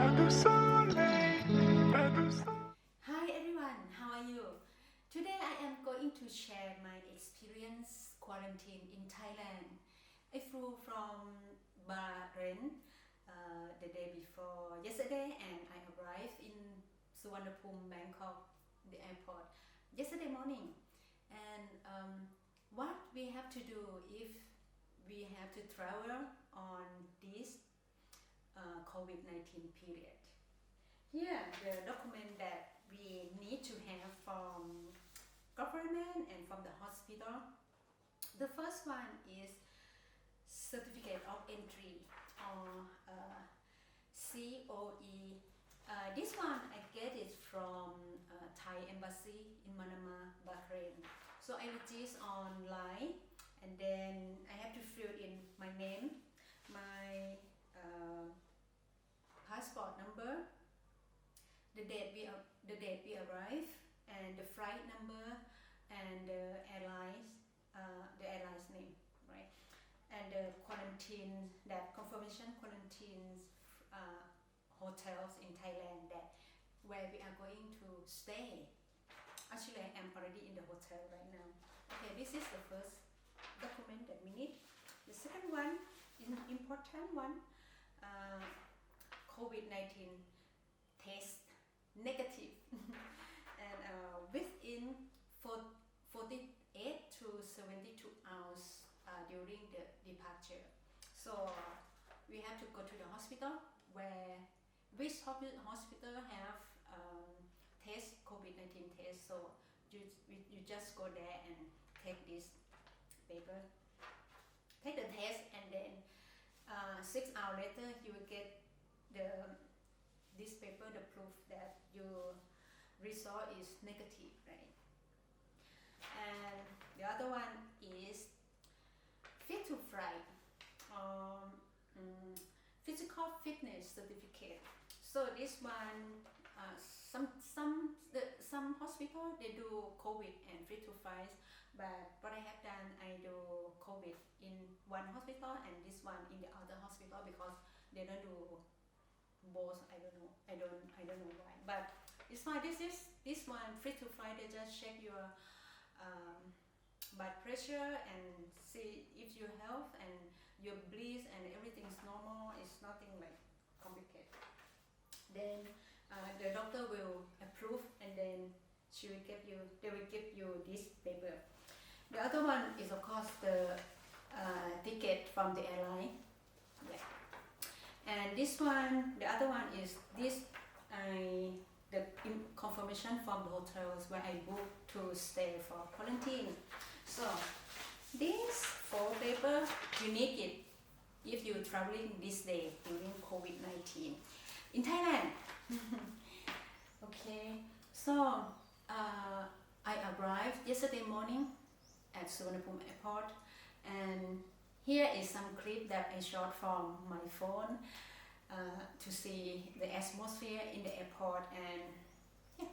Hi everyone, how are you? Today I am going to share my experience quarantine in Thailand. I flew from Bahrain the day before yesterday and I arrived in Suvarnabhumi, Bangkok, the airport, yesterday morning. And what we have to do if we have to travel on this COVID-19 period. Here, the document that we need to have from government and from the hospital. The first one is certificate of entry or COE. This one I get it from Thai embassy in Manama, Bahrain. So I register online and then I have to fill in my name, my passport number, the date we arrive, and the flight number, and the airline's name, right? And the quarantine, that confirmation quarantine hotels in Thailand that where we are going to stay. Actually, I am already in the hotel right now. Okay, this is the first document that we need. The second one is an important one. COVID-19 test negative and within 48 to 72 hours during the departure. So we have to go to the hospital where which hospital have test COVID-19 test. So you just go there and take this paper, take the test, and then 6 hours later you will get this paper, the proof that your result is negative, right? And the other one is fit to fly, physical fitness certificate. So this one, some hospital they do COVID and fit to fly, but what I have done, I do COVID in one hospital and this one in the other hospital because they don't do both. I don't know why, but it's fine. This one fit to fly. They just check your blood pressure and see if your health and your bleeds and everything's normal. It's nothing like complicated. Then the doctor will approve and then they will give you this paper. The other one is of course the ticket from the airline. Yeah. And this one, the other one is this, the confirmation from the hotels where I booked to stay for quarantine. So this 4 paper, you need it if you're traveling this day during COVID-19 in Thailand. Okay, so I arrived yesterday morning at Suvarnabhumi airport, and here is some clip that I shot from my phone to see the atmosphere in the airport and yeah.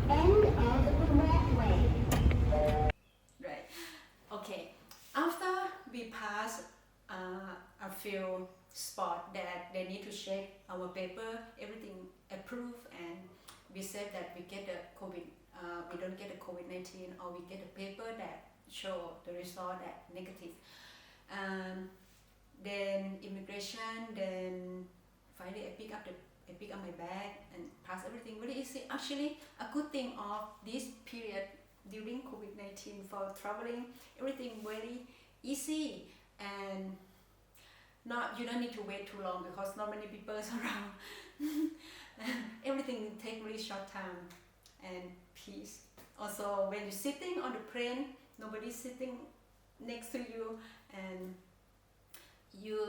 End of the walkway. Right. Okay. After we pass a few spots that they need to check our paper, everything approved, and we said that we get the COVID, we don't get the COVID-19, or we get a paper that show the result that negative. Then immigration, then finally I pick up my bag and pass everything very easy. Actually, a good thing of this period during COVID-19 for traveling, everything very easy and you don't need to wait too long because not many people is around. Everything take really short time and peace. Also, when you're sitting on the plane, nobody's sitting next to you, and you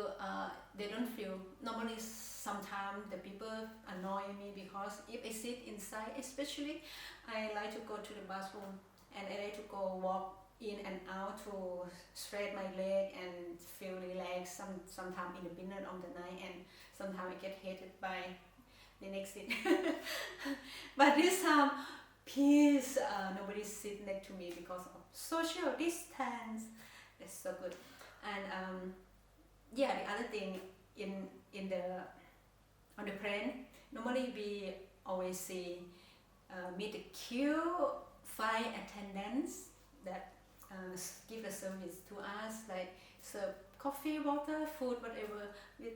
they don't feel normally. Sometimes the people annoy me because if I sit inside, especially I like to go to the bathroom and I like to go walk in and out to stretch my leg and feel relaxed. Sometimes in the middle of the night, and sometimes I get hated by the next seat. But this time, peace. Nobody sit next to me because of social distance. That's so good. And yeah, the other thing in the on the plane, normally we always see meet the queue flight attendants that give a service to us, like serve coffee, water, food, whatever, with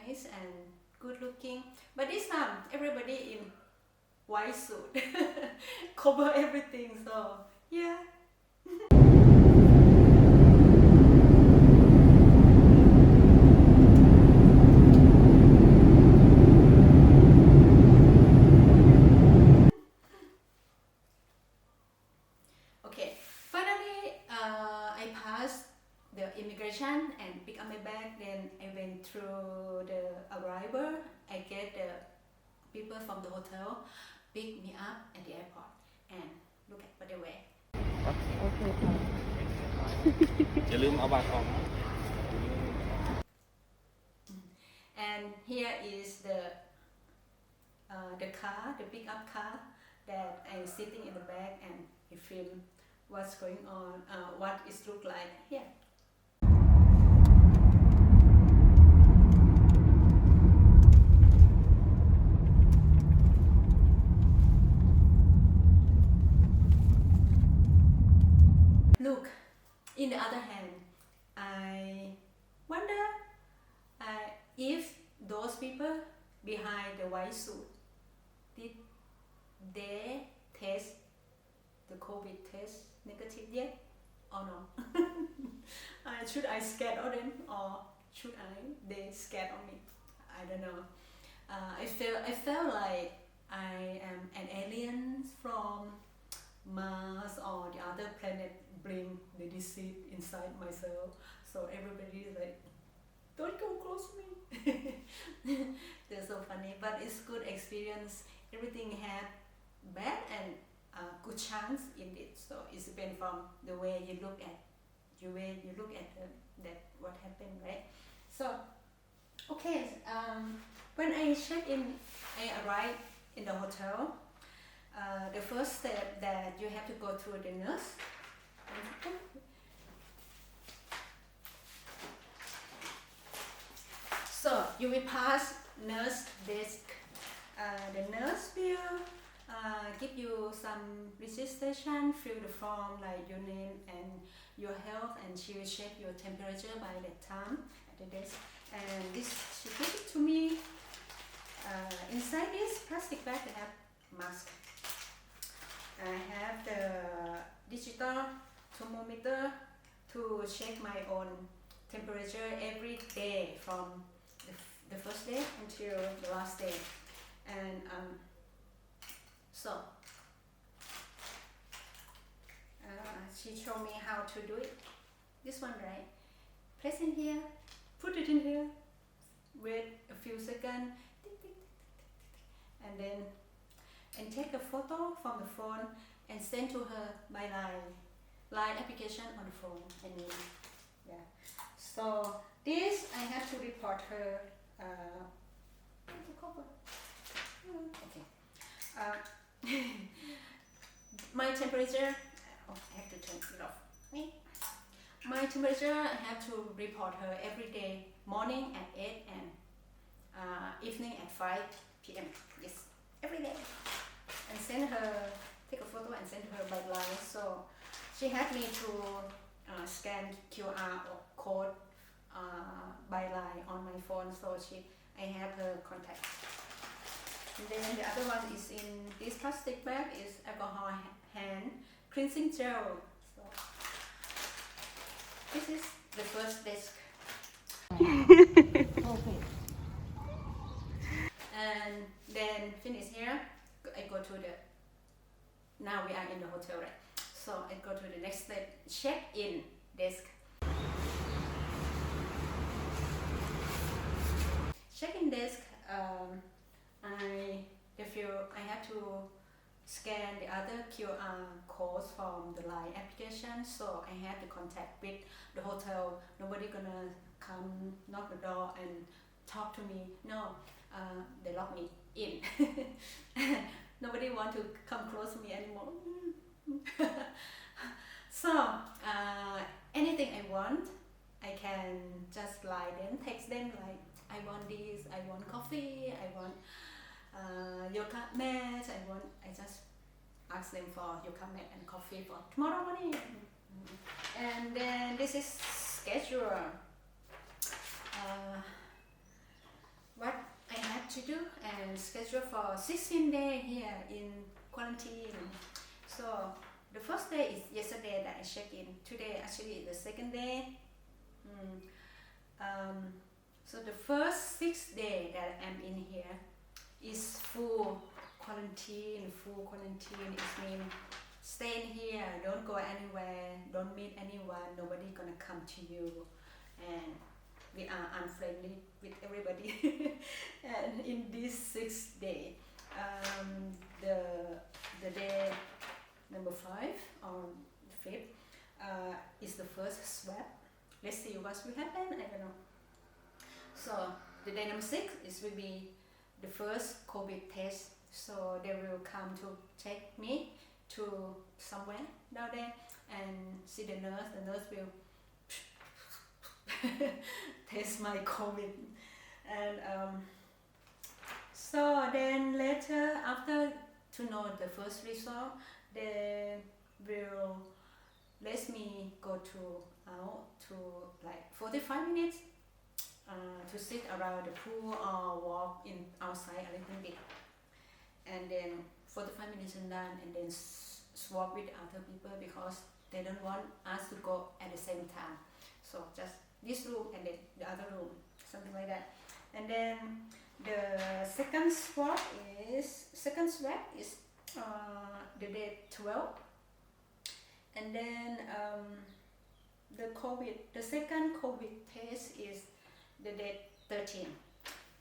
nice and good looking. But this time everybody in white suit, cover everything. So yeah. Okay, finally I passed the immigration and pick up my bag. Then I went through the arrival. I get the people from the hotel pick me up at the airport, and look at what they wear. โอเคค่ะ อย่าลืมเอาบัตรออกนะ And here is the car, the pickup car that I'm sitting in the back, and I film what's going on, what it look like here. Look, in the other hand, I wonder if those people behind the white suit, did they test the COVID test negative yet or no? Should I scared of them, or should they scared of me? I don't know. I felt like I am an alien from Mars or the other planet, bring the disease inside myself. So everybody is like, don't go close to me. They're so funny, but it's good experience. Everything had bad and good chance in it. So it's depends from the way you look at that what happened, right? So okay, when I check in, I arrived in the hotel. The first step that you have to go through the nurse. So you will pass nurse desk. The nurse will give you some registration, fill the form like your name and your health, and she will check your temperature by that time at the desk. And this, she gave it to me. Inside this plastic bag, I have mask. I have the digital thermometer to check my own temperature every day from the first day until the last day. And so she showed me how to do it. This one, right? Press in here, put it in here, wait a few seconds, and then take a photo from the phone and send to her by line application on the phone. And then, yeah. So this I have to report her. Okay. My temperature. Oh, I have to turn it off. My temperature I have to report her every day, morning at 8 and evening at 5 p.m. Yes, every day. And send her, take a photo and send her by line. So she had me to scan QR code by line on my phone. So I have her contact. And then the other one is in this plastic bag is alcohol hand cleansing gel. So this is the first desk. Okay. And then finish here. I go to the. Now we are in the hotel, right? So I go to the next step. Check-in desk. check-in desk, I have to scan the other QR codes from the Line application, so I had to contact with the hotel. Nobody gonna come knock the door and talk to me. No, they lock me in. Nobody want to come close to me anymore. So anything I want, I can just lie them, text them like I want this, I want coffee, I want yoga mat, I just ask them for yoga mat and coffee for tomorrow morning. And then this is schedule. What I have to do and schedule for 16 days here in quarantine. So the first day is yesterday that I checked in. Today actually is the second day. So the first 6 days that I'm in here is full quarantine. Full quarantine is mean stay in here, don't go anywhere, don't meet anyone, nobody gonna come to you, and we are unfriendly with everybody. And in this 6 day, the day number 5 or 5th is the first swab. Let's see what will happen. I don't know. So the day number 6 is will be the first COVID test. So they will come to take me to somewhere down there and see the nurse. The nurse will test my COVID. And so then later, after to know the first result, they will let me go out to like 45 minutes to sit around the pool or walk in outside a little bit, and then 45 minutes and done, and then swap with other people because they don't want us to go at the same time. So just this room and then the other room, something like that. And then the second swab is the day 12, and then the second COVID test is the day 13,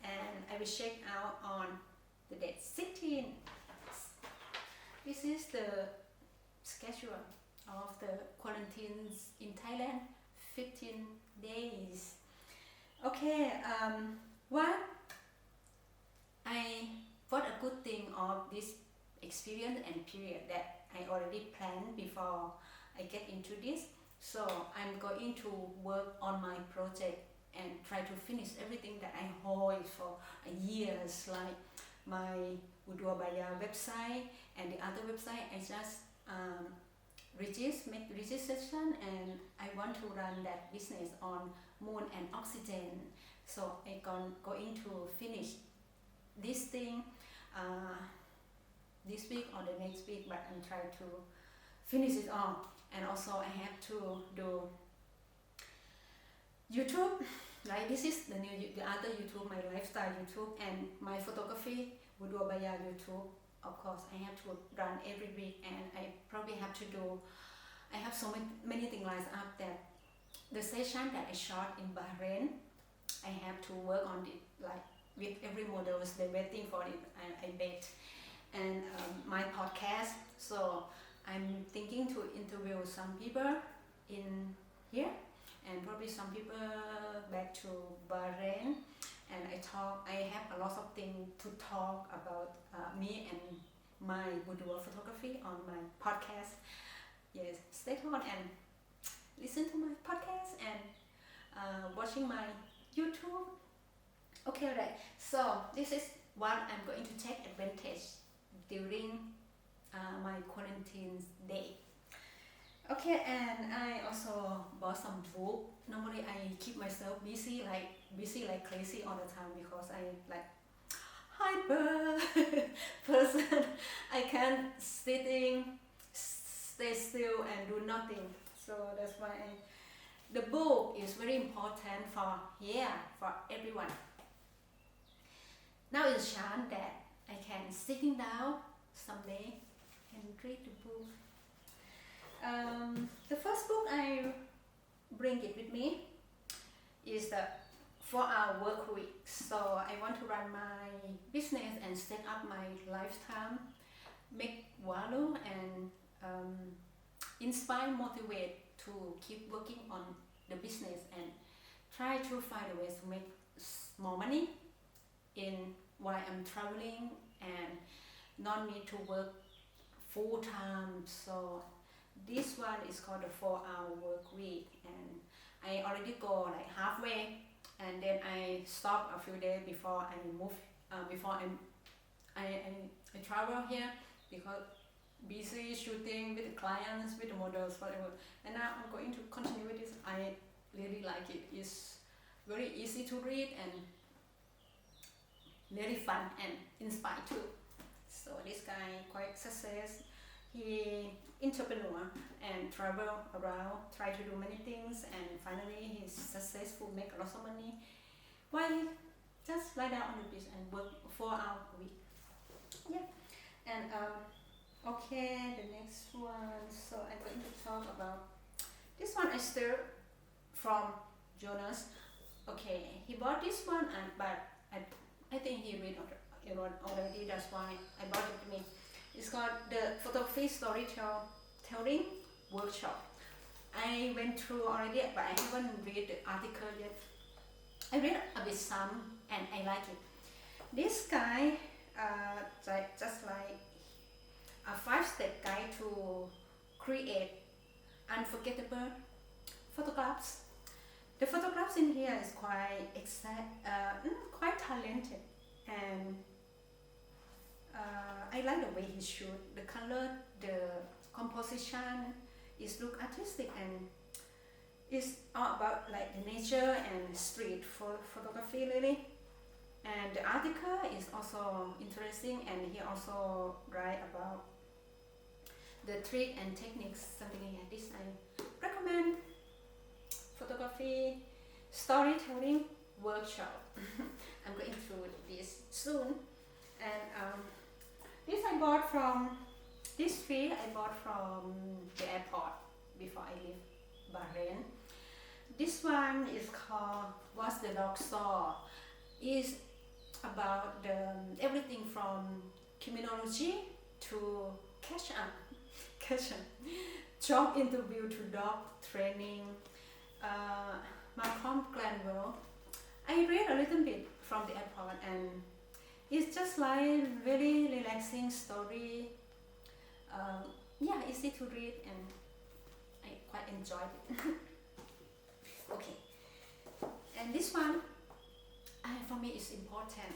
and I will check out on the day 16. This is the schedule of the quarantines in Thailand, 15 days. Okay, what a good thing of this experience and period that I already planned before I get into this. So I'm going to work on my project and try to finish everything that I hold for years, like my Uduabaya website and the other website. I just make registration, and I want to run that business on moon and oxygen. So I'm going to finish this thing this week or the next week, but I'm trying to finish it all. And also I have to do YouTube, like this is the other YouTube, my lifestyle YouTube, and my photography Uduabaya YouTube. Of course I have to run every week, and I probably have to do, I have so many things lined up that the session that I shot in Bahrain, I have to work on it, like with every models, they're waiting for it, I bet. And my podcast, so I'm thinking to interview some people in here, and probably some people back to Bahrain, and I have a lot of things to talk about me and my boudoir photography on my podcast. Yes, stay tuned and listen to my podcast and watching my YouTube. Okay, right. So this is what I'm going to take advantage during my quarantine day. Okay, and I also bought some book. Normally I keep myself busy like crazy all the time because I like hyper person. I can't stay still and do nothing. So that's why the book is very important for everyone. Now it's a chance that I can sitting down someday and read the book. The first book I bring it with me is the 4-hour work week. So I want to run my business and set up my lifetime, make value and inspire, motivate to keep working on the business and try to find a ways to make more money in while I'm traveling and not need to work full time. So this one is called the 4-hour work week, and I already go like halfway, and then I stop a few days before I move. Before I travel here because busy shooting with the clients, with the models, whatever. And now I'm going to continue with this. I really like it. It's very easy to read and very fun and inspired too. So this guy quite success. He entrepreneur and travel around, try to do many things, and finally he's successful, make lots of money. While he just lie down on the beach and work 4 hours a week. Yeah. And okay, the next one. So I'm going to talk about this one. I still from Jonas. Okay, he bought this one, and but I think he read already. That's why I bought it to me. It's called the photography storytelling workshop. I went through already, but I haven't read the article yet. I read a bit some, and I like it. This guy, just like a 5-step guide to create unforgettable photographs. The photographs in here is quite quite talented, and I like the way he shoot. The color, the composition is look artistic, and it's all about like the nature and street photography really. And the article is also interesting, and he also write about the trick and techniques, something like this. I recommend photography storytelling workshop. I'm going through this soon. And this I bought from this tree I bought from the airport before I leave Bahrain. This one is called What's the Dog Saw. Is about everything from criminology to catch up, job interview to dog training. Malcolm Gladwell. I read a little bit from the airport, and it's just like very relaxing story. Yeah, easy to read, and I quite enjoyed it. Okay, and this one for me is important.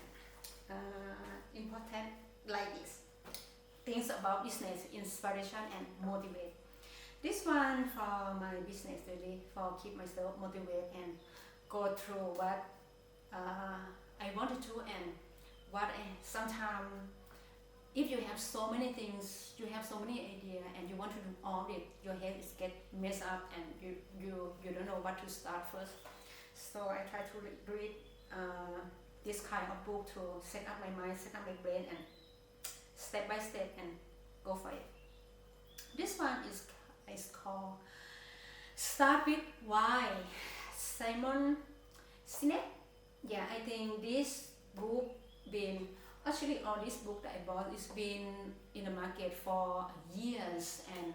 Important like this. Things about business, inspiration and motivate. This one for my business really, for keep myself motivated and go through what I wanted to, and what sometimes if you have so many things, you have so many ideas, and you want to do all it, your head is get messed up, and you don't know what to start first. So I try to read this kind of book to set up my mind, set up my brain, and step by step and go for it. This one is called Start With Why, Simon Sinek. Yeah, I think this book been actually all this book that I bought is been in the market for years, and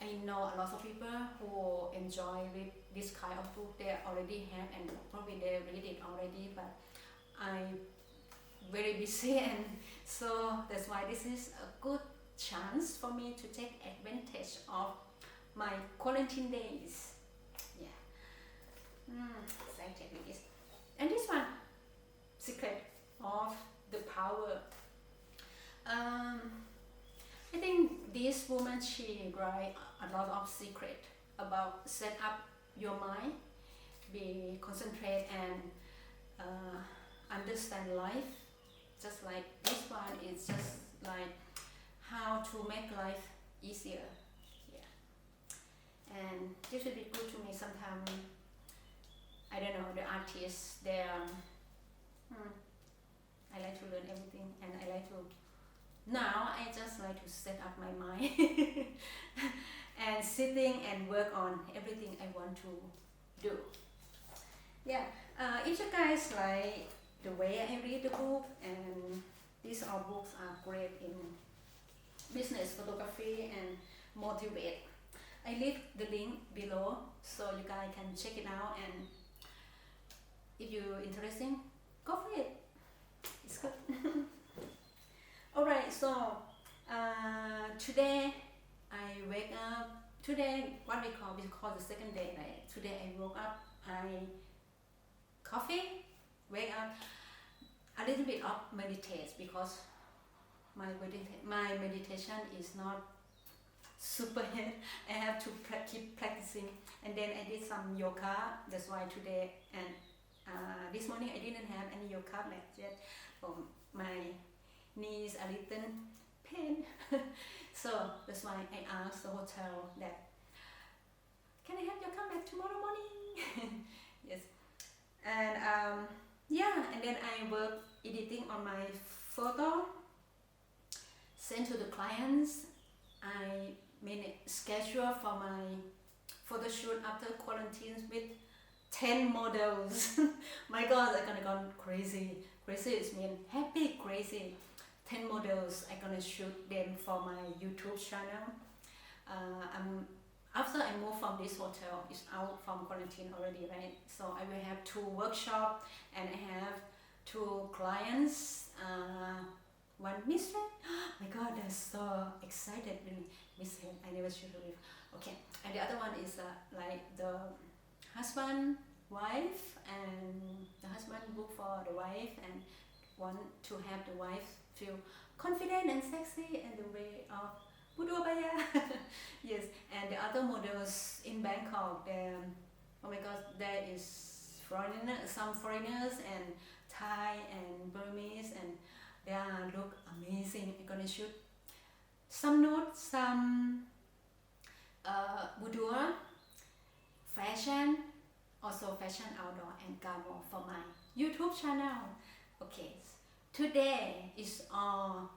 I know a lot of people who enjoy read this kind of book. They already have, and probably they read it already, but I'm very busy, and so that's why this is a good chance for me to take advantage of my quarantine days. Yeah. Excited with this. And this one, Secret of the Power. I think this woman, she write a lot of secret about set up your mind, be concentrate and understand life. Just like this one, it's just like how to make life easier. Yeah. And this would be good to me sometimes. I don't know, the artists, they I like to learn everything, and I like to now I just like to set up my mind and sitting and work on everything I want to do. Yeah. If you guys like the way I read the book, and these all books are great in business, photography, and motivate. I leave the link below so you guys can check it out, and if you're interested, go for it. It's good. Alright, so today I wake up. Today, what we call the second day, right? Today I woke up, I coffee, wake up, a little bit of meditate because my meditation is not super hard. I have to keep practicing, and then I did some yoga. That's why today and this morning I didn't have any yoga mat yet. My knees a little pain, so that's why I asked the hotel that can I have yoga mat tomorrow morning? Yes, and yeah, and then I work editing on my photo, send to the clients. I made a schedule for my photo shoot after quarantine with 10 models. My god, I'm gonna go crazy. Crazy is mean happy, crazy. 10 models, I'm gonna shoot them for my YouTube channel. After I move from this hotel, it's out from quarantine already, right? So I will have 2 workshops, and I have 2 clients, 1 mistress. My god, they're so excited when mistress. I never should believe. Okay, and the other one is like the husband, wife, and the husband book for the wife and want to have the wife feel confident and sexy and the way of Budobaya. Yes, and the other models in Bangkok, oh my god, there is some foreigners and Thai and Burmese, and they look amazing. I'm gonna shoot some notes, some boudoir, fashion, also fashion outdoor and gamo for my YouTube channel. Okay, today is all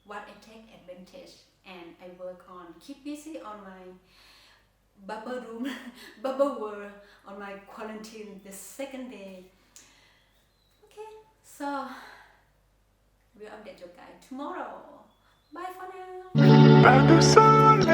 what I take advantage, and I work on, keep busy on my bubble room, bubble world on my quarantine the second day. Okay, so we'll update you guys tomorrow. Bye for now.